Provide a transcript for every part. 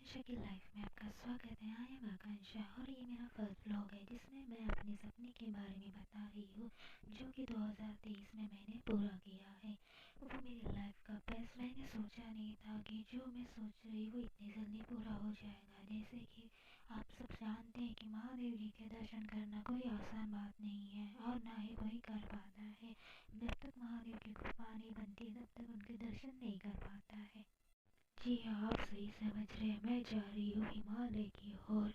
आकांक्षा की लाइफ में आपका स्वागत है। आई एम आकांक्षा और ये मेरा फर्स्ट व्लॉग है जिसमें मैं अपने सपने के बारे में बता रही हूँ जो कि 2023 में मैंने पूरा किया है। वो मेरी लाइफ का बेस्ट। मैंने सोचा नहीं था कि जो मैं सोच रही हूँ इतनी जल्दी पूरा हो जाएगा। जैसे कि आप सब जानते हैं कि महादेव जी के दर्शन करना कोई आसान बात नहीं है और ना ही कोई कर पाता है। जब तक महादेव की कृपा नहीं बनती तब तक उनके दर्शन नहीं कर पाता है। जी हाँ, आप सही समझ रहे हैं। मैं जा रही हूँ हिमालय की ओर,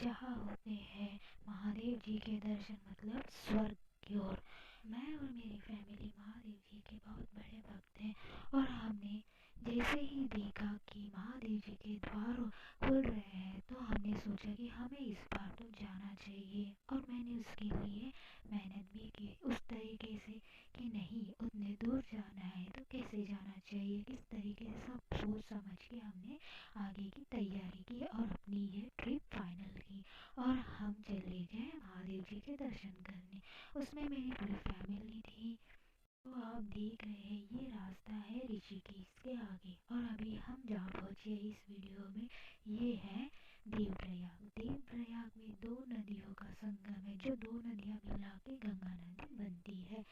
जहाँ होते हैं महादेव जी के दर्शन, मतलब स्वर्ग की ओर। मैं और मेरी फैमिली महादेव जी के बहुत बड़े भक्त हैं और हमने जैसे ही देखा कि महादेव जी के द्वार खुल रहे हैं तो हमने सोचा कि हमें इस बार तो जाना चाहिए। और मैंने उसके लिए मेहनत भी की उस तरीके से कि नहीं, उतने दूर जाना है तो कैसे जाना चाहिए, किस तरीके से सब सोच समझ के हमने आगे की तैयारी की और अपनी ये ट्रिप फाइनल की। और हम चले गए महादेव जी के दर्शन करने। उसमें मेरी पूरी फैमिली थी। तो आप देख रहे हैं ये रास्ता है ऋषिकेश के आगे और अभी हम जहाँ पहुँचे इस वीडियो में ये है देवप्रयाग। देवप्रयाग में दो नदियों का संगम है, जो दो नदियाँ मिला के गंगा नदी बनती है।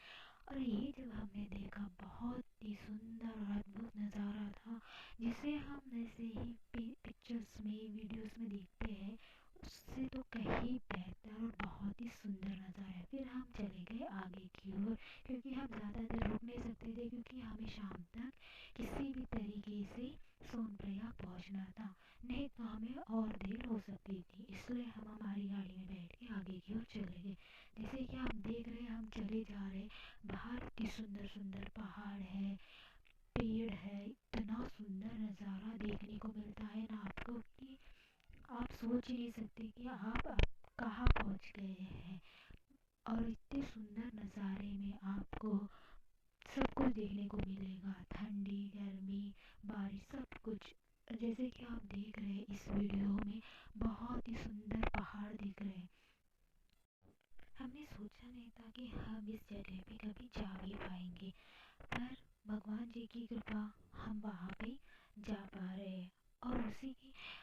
और ये जब हमने देखा बहुत ही सुंदर और अद्भुत नज़ारा था, जिसे हम ऐसे ही पिक्चर्स में वीडियोस में देखते हैं उससे तो कहीं बेहतर और बहुत ही सुंदर नज़ारा है। फिर हम चले गए आगे की ओर क्योंकि हम ज़्यादा देर रुक नहीं सकते थे, क्योंकि हमें शाम तक किसी भी तरीके से सोनप्रयाग पहुंचना था, नहीं तो हमें और देर हो सकती थी। इसलिए हम हमारी गाड़ी में बैठ के आगे की ओर चले गए। जैसे कि आप देख रहे हैं हम चले जा रहे, बाहर इतनी सुंदर सुंदर पहाड़ है, पेड़ है, इतना सुंदर नज़ारा देखने को मिलता है ना आपको कि आप सोच ही नहीं सकते कि आप कहाँ पहुँच गए हैं। और इतने सुंदर नज़ारे में आपको सब कुछ देखने को मिलेगा, ठंडी गर्मी बारिश सब कुछ। जैसे कि आप देख रहे हैं इस वीडियो में बहुत ही सुंदर पहाड़ दिख रहे हैं। हमने सोचा नहीं था कि हम इस जगह पे कभी जा भी पाएंगे, पर भगवान जी की कृपा हम वहाँ पे जा पा रहे हैं। और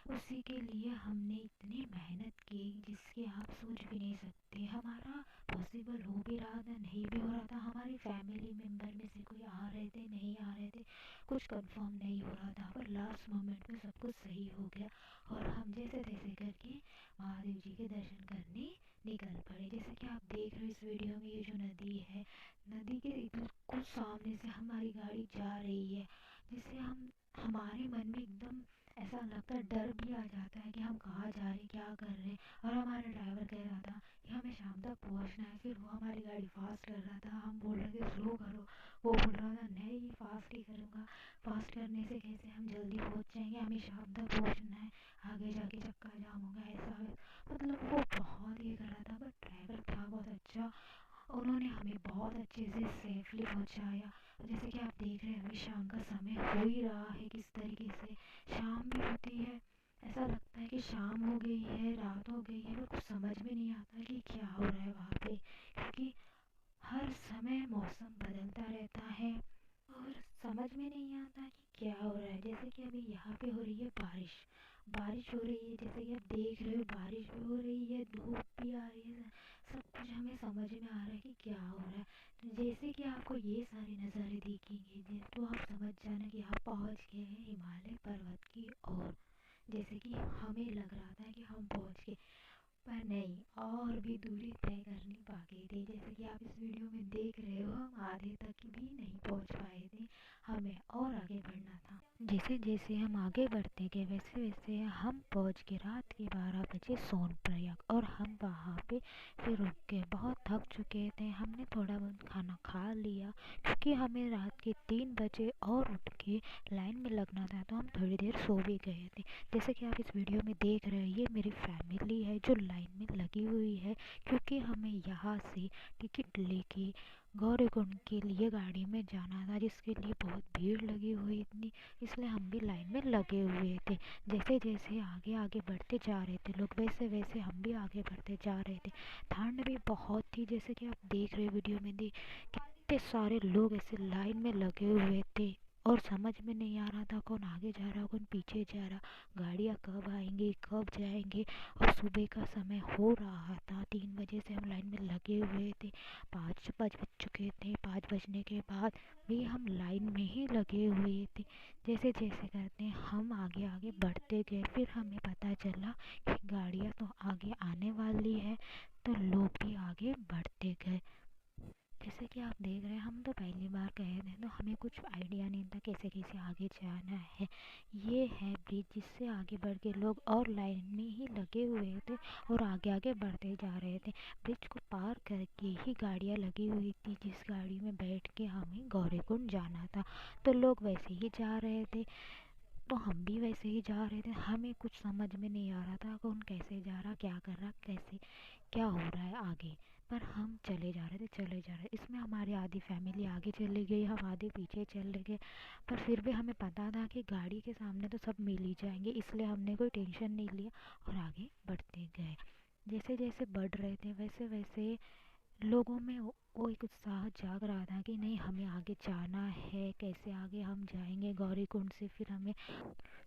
उसी के लिए हमने इतनी मेहनत की जिसके आप सोच भी नहीं सकते। हमारा पॉसिबल हो भी रहा था, नहीं भी हो रहा था। हमारी फैमिली मेम्बर में से कोई आ रहे थे, नहीं आ रहे थे, कुछ कंफर्म नहीं हो रहा था, पर लास्ट मोमेंट में सब कुछ सही हो गया और हम जैसे तैसे करके महादेव जी के दर्शन करने निकल पड़े। जैसे कि आप देख रहे हो इस वीडियो में ये जो नदी है, नदी के बिल्कुल सामने से हमारी गाड़ी जा रही है, जिससे हमारे मन में एकदम ऐसा लगता है, डर भी आ जाता है कि हम कहाँ जा रहे हैं, क्या कर रहे हैं। और हमारा ड्राइवर कह रहा था कि हमें शाम तक पहुँचना है, फिर वो हमारी गाड़ी फास्ट कर रहा था, हम बोल रहे थे स्लो करो, वो बोल रहा था नहीं फास्ट ही करूँगा, फास्ट करने से कैसे हम जल्दी पहुँच जाएंगे, हमें शाम तक पहुँचना है, आगे जाके चक्का जाम होगा, ऐसा मतलब वो बहुत ये कर रहा था। बट ड्राइवर था बहुत अच्छा, उन्होंने हमें बहुत अच्छे से सेफली पहुंचाया। जैसे कि आप देख रहे हैं अभी शाम का समय हो ही रहा है, किस तरीके से शाम भी होती है, ऐसा लगता है कि शाम हो गई है, रात हो गई है, पर कुछ समझ में नहीं आता कि क्या हो रहा है वहाँ पे, क्योंकि हर समय मौसम बदलता रहता है और समझ में नहीं आता कि क्या हो रहा है। जैसे कि अभी यहाँ पे हो रही है बारिश, बारिश हो रही है, जैसे कि आप देख रहे हो बारिश भी हो रही है, धूप भी आ रही है, सब कुछ हमें समझ में आ रहा है कि क्या हो रहा है। तो जैसे कि आपको ये सारे नज़ारे दिखेंगे तो आप समझ जाना कि आप पहुँच गए हैं हिमालय पर्वत की ओर। जैसे कि हमें लग रहा था कि हम पहुँच गए, पर नहीं, और भी दूरी तय करनी बाकी थी। जैसे कि आप इस वीडियो में देख रहे हो हम आधे तक भी नहीं पहुंच पाए थे, हमें और आगे बढ़ना था। जैसे जैसे हम आगे बढ़ते गए वैसे वैसे हम पहुंच गए रात के 12 बजे सोनप्रयाग। और हम वहाँ पे फिर रुक गए, बहुत थक चुके थे। हमने थोड़ा बहुत खाना खा लिया क्योंकि हमें रात के 3 बजे और उठ के लाइन में लगना था, तो हम थोड़ी देर सो भी गए थे। जैसे कि आप इस वीडियो में देख रहे हैं ये मेरी फैमिली है जो लाइन में लगी हुई है, क्योंकि हमें यहाँ से टिकट लेके गौरीकुंड के लिए गाड़ी में जाना था, जिसके लिए बहुत भीड़ लगी हुई थी, इसलिए हम भी लाइन में लगे हुए थे। जैसे जैसे आगे आगे बढ़ते जा रहे थे लोग, वैसे वैसे हम भी आगे बढ़ते जा रहे थे। ठंड भी बहुत थी, जैसे कि आप देख रहे वीडियो में कितने सारे लोग ऐसे लाइन में लगे हुए थे और समझ में नहीं आ रहा था कौन आगे जा रहा कौन पीछे जा रहा, गाड़ियाँ कब आएंगी कब जाएंगे। और सुबह का समय हो रहा था, 3 बजे से हम लाइन में लगे हुए थे। 5 बज चुके थे, 5 बजने के बाद भी हम लाइन में ही लगे हुए थे। जैसे जैसे करते हम आगे आगे बढ़ते गए, फिर हमें पता चला कि गाड़ियाँ तो आगे आने वाली है, तो लोग भी आगे बढ़ते गए। जैसे कि आप देख रहे हैं, हम तो पहली बार गए थे तो हमें कुछ आइडिया नहीं था कैसे कैसे आगे जाना है। ये है ब्रिज जिससे आगे बढ़ के लोग और लाइन में ही लगे हुए थे और आगे आगे बढ़ते जा रहे थे। ब्रिज को पार करके ही गाड़ियाँ लगी हुई थी, जिस गाड़ी में बैठ के हमें गौरीकुंड जाना था। तो लोग वैसे ही जा रहे थे, तो हम भी वैसे ही जा रहे थे। हमें कुछ समझ में नहीं आ रहा था कौन कैसे जा रहा, क्या कर रहा, कैसे क्या हो रहा है आगे। पर हम चले जा रहे थे चले जा रहे, इसमें हमारी आधी फैमिली आगे चली गई, हम आधे पीछे चले गए। पर फिर भी हमें पता था कि गाड़ी के सामने तो सब मिल ही जाएंगे, इसलिए हमने कोई टेंशन नहीं लिया और आगे बढ़ते गए। जैसे जैसे बढ़ रहे थे वैसे वैसे लोगों में वो एक उत्साह जाग रहा था कि नहीं हमें आगे जाना है, कैसे आगे हम जाएंगे गौरी कुंड से। फिर हमें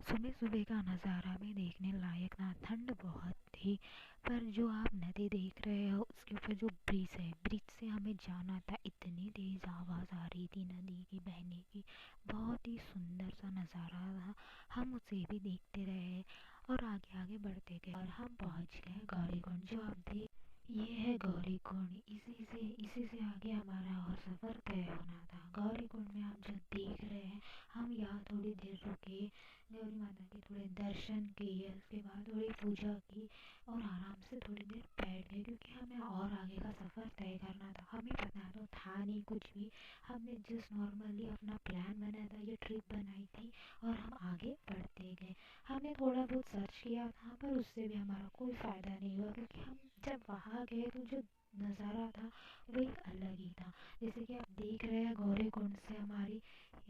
सुबह सुबह का नज़ारा भी देखने लायक था, ठंड बहुत थी। पर जो आप नदी देख रहे हो उसके ऊपर जो ब्रिज है, ब्रिज से हमें जाना था, इतनी तेज़ आवाज़ आ रही थी नदी की बहने की, बहुत ही सुंदर सा नज़ारा था। हम उसे भी देखते रहे और आगे आगे बढ़ते गए और हम पहुंच गए गौरीकुंड। जो आप देख, ये है गौरीकुंड, इसी से आगे हमारा और सफ़र तय होना था। गौरीकुंड में आप जो देख रहे हैं, हम यहाँ थोड़ी देर रुके, गौरी माता के थोड़े दर्शन किए, उसके बाद थोड़ी पूजा की और आराम से थोड़ी देर बैठ गए, क्योंकि हमें और आगे का सफ़र तय करना था। हमें पता तो था नहीं कुछ भी, हमने जस्ट नॉर्मली अपना प्लान बनाया था, ये ट्रिप बनाई थी और हम आगे बढ़ते गए। हमने थोड़ा बहुत सर्च किया था पर उससे भी हमारा कोई फ़ायदा नहीं हुआ, क्योंकि हम जब वहाँ गए तो जो नज़ारा था वही अलग ही था। जैसे कि आप देख रहे हैं, गौरीकुंड से हमारी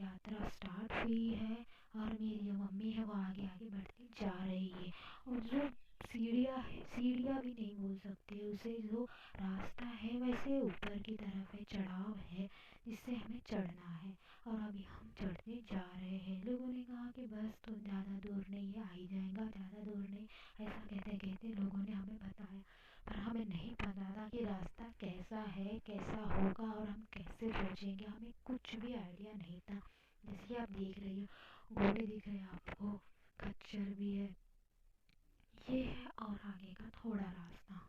यात्रा स्टार्ट हुई है और मेरी जो मम्मी है वो आगे आगे बढ़ती जा रही है। और जो सीढ़ियाँ भी नहीं बोल सकते उसे, जो रास्ता है वैसे ऊपर की तरफ है, चढ़ाव है जिससे हमें चढ़ना है। और अभी हम चढ़ते जा रहे हैं। लोगों ने कहा कि बस तो ज़्यादा दूर नहीं है, आ ही जाएगा, ज़्यादा दूर नहीं, ऐसा कहते कहते लोगों ने हमें बताया। पर हमें नहीं पता था कि रास्ता कैसा है, कैसा होगा और हम कैसे पहुँचेंगे, हमें कुछ भी आइडिया नहीं था। जैसे आप देख रही हो, घोड़े दिख रहे हैं आपको, खच्चर भी है, ये है और आगे का थोड़ा रास्ता।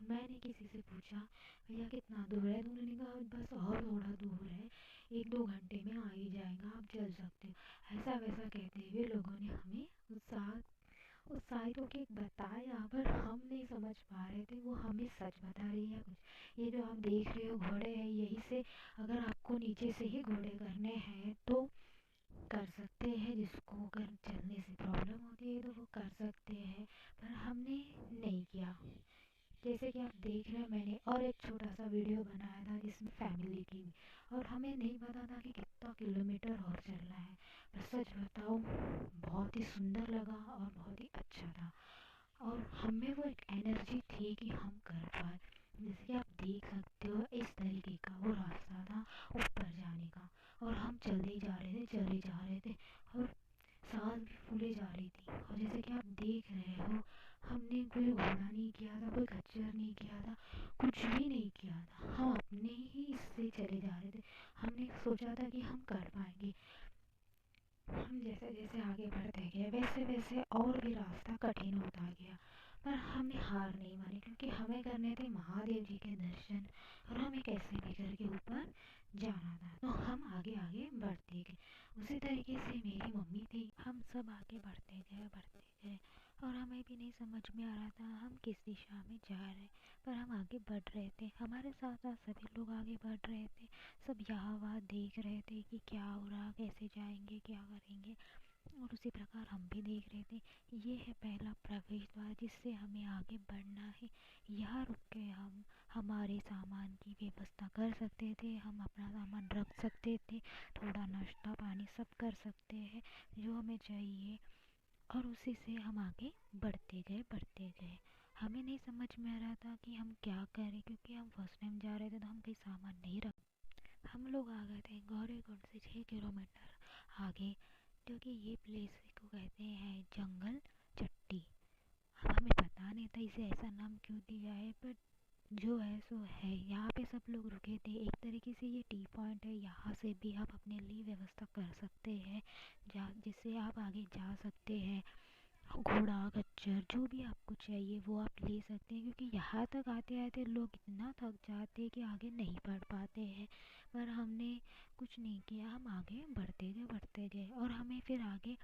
मैंने किसी से पूछा भैया कितना दूर है, तो उन्होंने कहा बस और थोड़ा दूर है, 1-2 घंटे में आ ही जाएगा, आप चल सकते हो। ऐसा वैसा कहते हुए लोगों ने हमें उत्साहित होके बताया, पर हम नहीं समझ पा रहे थे वो हमें सच बता रही है कुछ। ये जो आप देख रहे हो घोड़े हैं, यही से अगर आपको नीचे से ही घोड़े करने हैं तो कर सकते हैं, जिसको अगर चलने से प्रॉब्लम होती है तो वो कर सकते हैं, पर हमने नहीं किया। जैसे कि आप देख रहे हैं, मैंने और एक छोटा सा वीडियो बनाया था जिसमें फैमिली की, और हमें नहीं पता था कि कितना किलोमीटर और चलना है। पर सच बताऊं, बहुत ही सुंदर लगा और बहुत ही अच्छा था, और हमें वो एक एनर्जी थी कि हम कर पाए। जैसे कि आप देख सकते हो, इस तरीके का वो रास्ता था ऊपर जाने का, और हम चले जा रहे थे चले जा रहे थे और सांस भी फूले जा रही थी। और जैसे कि आप देख रहे हो, हमने कोई घोड़ा नहीं किया था, कोई खच्चर नहीं किया था, कुछ भी नहीं किया था, हम अपने ही इससे चले जा रहे थे। हमने सोचा था कि हम कर पाएंगे। हम जैसे जैसे आगे बढ़ते गए वैसे वैसे और भी रास्ता कठिन होता गया, पर हमने हार नहीं मानी, क्योंकि हमें करने थे महादेव जी के दर्शन और हमें कैसे भी करके ऊपर जाना था। तो हम आगे आगे बढ़ते गए, उसी तरीके से मेरी मम्मी थी, हम सब आगे बढ़ते गए और हमें भी नहीं समझ में आ रहा था हम किस दिशा में जा रहे, पर हम आगे बढ़ रहे थे। हमारे साथ साथ सभी लोग आगे बढ़ रहे थे, सब यहाँ वहाँ देख रहे थे कि क्या हो रहा, कैसे जाएंगे, क्या करेंगे, और उसी प्रकार हम भी देख रहे थे। ये है पहला प्रवेश द्वार जिससे हमें आगे बढ़ना है। यहाँ रुक के हम हमारे सामान की व्यवस्था कर सकते थे, हम अपना सामान रख सकते थे, थोड़ा नाश्ता पानी सब कर सकते हैं जो हमें चाहिए, और उसी से हम आगे बढ़ते गए। हमें नहीं समझ में आ रहा था कि हम क्या करें, क्योंकि हम फर्स्ट टाइम जा रहे थे तो हम कहीं सामान नहीं रख। हम लोग आ गए थे गौरीकुंड से 6 किलोमीटर आगे, क्योंकि ये प्लेस को कहते हैं जंगल चट्टी। अब हमें पता नहीं था इसे ऐसा नाम क्यों दिया है, बट जो है सो है। यहाँ पे सब लोग रुके थे, एक तरीके से ये टी पॉइंट है। यहाँ से भी आप अपने लिए व्यवस्था कर सकते हैं, जहाँ जिससे आप आगे जा सकते हैं। घोड़ा खच्चर जो भी आपको चाहिए वो आप ले सकते हैं, क्योंकि यहाँ तक आते आते लोग इतना थक जाते हैं कि आगे नहीं बढ़ पाते हैं। पर हमने कुछ नहीं किया, हम आगे बढ़ते गए और हमें फिर आगे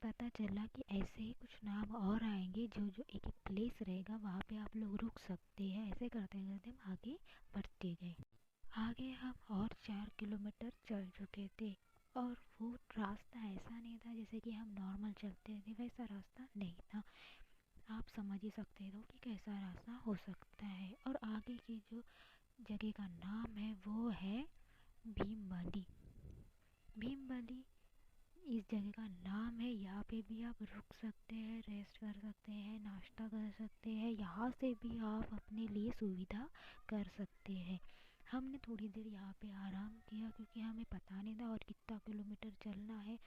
पता चला कि ऐसे ही कुछ नाम और आएंगे, जो जो एक एक प्लेस रहेगा वहाँ पे आप लोग रुक सकते हैं। ऐसे करते करते हम आगे बढ़ते गए। आगे हम और 4 किलोमीटर चल चुके थे, और वो रास्ता ऐसा नहीं था जैसे कि हम नॉर्मल चलते थे, वैसा रास्ता नहीं था। आप समझ ही सकते हो कि कैसा रास्ता हो सकता है। और आगे की जो जगह का नाम है वो है भीमबली। भीमबली इस जगह का नाम है। यहाँ पे भी आप रुक सकते हैं, रेस्ट कर सकते हैं, नाश्ता कर सकते हैं। यहाँ से भी आप अपने लिए सुविधा कर सकते हैं। हमने थोड़ी देर यहाँ पे आराम किया, क्योंकि हमें पता नहीं था और कितना किलोमीटर चलना है।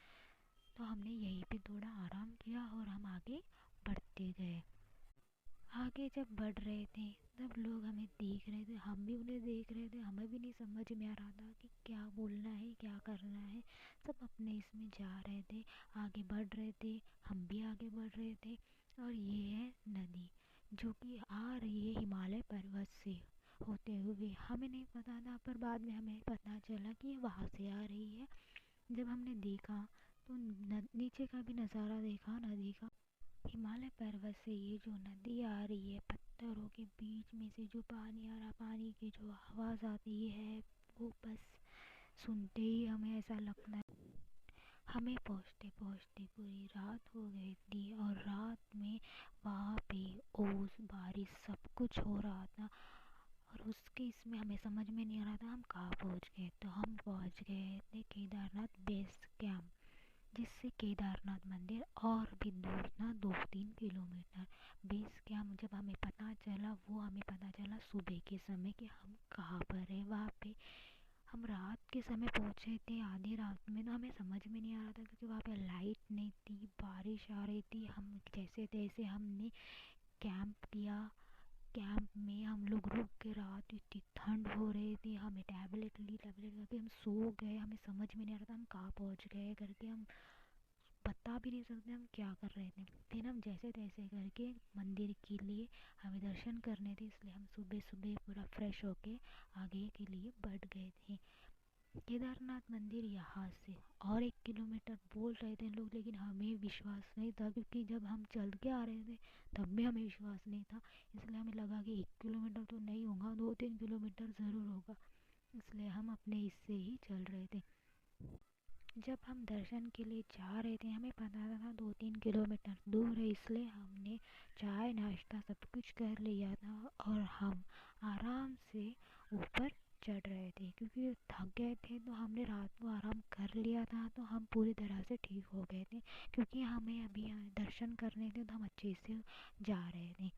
तो हमने यहीं पे थोड़ा आराम किया और हम आगे बढ़ते गए। आगे जब बढ़ रहे थे तब लोग हमें देख रहे थे, हम भी उन्हें देख रहे थे। हमें भी नहीं समझ में आ रहा था कि क्या बोलना है, क्या करना है। सब अपने इसमें जा रहे थे, आगे बढ़ रहे थे, हम भी आगे बढ़ रहे थे। और ये है नदी, जो कि आ रही है हिमालय पर्वत से होते हुए। हमें नहीं पता था, पर बाद में हमें पता चला कि ये वहाँ से आ रही है। जब हमने देखा तो नीचे का भी नज़ारा देखा नदी का। हिमालय पर्वत से ये जो नदी आ रही है, पत्थरों के बीच में से जो पानी आ रहा, पानी की जो आवाज़ आती है, वो बस सुनते ही हमें ऐसा लगता है। हमें पहुँचते पहुँचते पूरी रात हो गई थी, और रात में वहाँ पे ओस बारिश सब कुछ हो रहा था। और उसके इसमें हमें समझ में नहीं आ रहा था हम कहाँ पहुँच गए। तो हम पहुँच गए थे केदारनाथ बेस कैंप, जिससे केदारनाथ मंदिर और भी दूर था, 2-3 किलोमीटर। बेस कैंप जब हमें पता चला, वो हमें पता चला सुबह के समय कि हम कहाँ पर हैं। वहाँ पे हम रात के समय पहुँचे थे, आधी रात में। तो हमें समझ में नहीं आ रहा था, क्योंकि वहाँ पे लाइट नहीं थी, बारिश आ रही थी। हम जैसे तैसे हमने कैंप किया। कैंप में हम लोग रुक के, रात इतनी ठंड हो रही थी, हमें टैबलेट ली, टैबलेट करके हम सो गए। हमें समझ में नहीं आ रहा था हम कहाँ पहुँच गए करके, हम बता भी नहीं सकते हम क्या कर रहे थे। फिर हम जैसे तैसे करके मंदिर के लिए, हमें दर्शन करने थे, इसलिए हम सुबह सुबह पूरा फ्रेश होके आगे के लिए बढ़ गए थे। केदारनाथ मंदिर यहाँ से और 1 किलोमीटर बोल रहे थे लोग, लेकिन हमें विश्वास नहीं था, क्योंकि जब हम चल के आ रहे थे तब भी हमें विश्वास नहीं था। इसलिए हमें लगा कि 1 किलोमीटर तो नहीं होगा, 2-3 किलोमीटर ज़रूर होगा। इसलिए हम अपने इससे ही चल रहे थे। जब हम दर्शन के लिए जा रहे थे, हमें पता था 2-3 किलोमीटर दूर है, इसलिए हमने चाय नाश्ता सब कुछ कर लिया था। और हम आराम से ऊपर चढ़ रहे थे, क्योंकि थक गए थे। तो हमने रात को आराम कर लिया था, तो हम पूरी तरह से ठीक हो गए थे, क्योंकि हमें अभी दर्शन करने थे, तो हम अच्छे से जा रहे थे।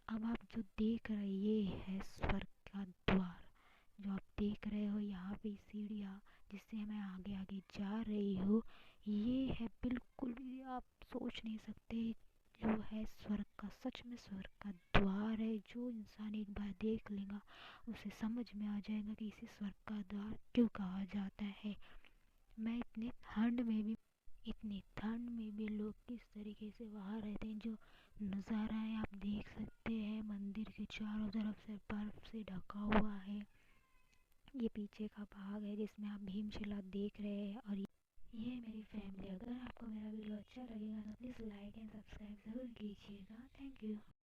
अब आप जो देख रहे, ये है स्वर्ग का द्वार। जो आप देख रहे हो यहाँ पे सीढ़ियाँ, जिससे मैं आगे आगे जा रही हूँ, ये है बिल्कुल भी आप सोच नहीं सकते। जो है स्वर्ग का, सच में स्वर्ग का द्वार है। जो इंसान एक बार देख लेगा उसे समझ में आ जाएगा कि इसे स्वर्ग का द्वार क्यों कहा जाता है। मैं इतनी ठंड में भी लोग किस तरीके से वहाँ रहते हैं, जो नज़ारा है आप देख सकते हैं। मंदिर के चारों तरफ से बर्फ से ढका हुआ है। ये पीछे का भाग है जिसमें आप भीमशिला देख रहे हैं। और ये मेरी फैमिली। अगर आपको मेरा वीडियो अच्छा लगेगा तो प्लीज़ लाइक एंड सब्सक्राइब ज़रूर कीजिएगा। Thank you.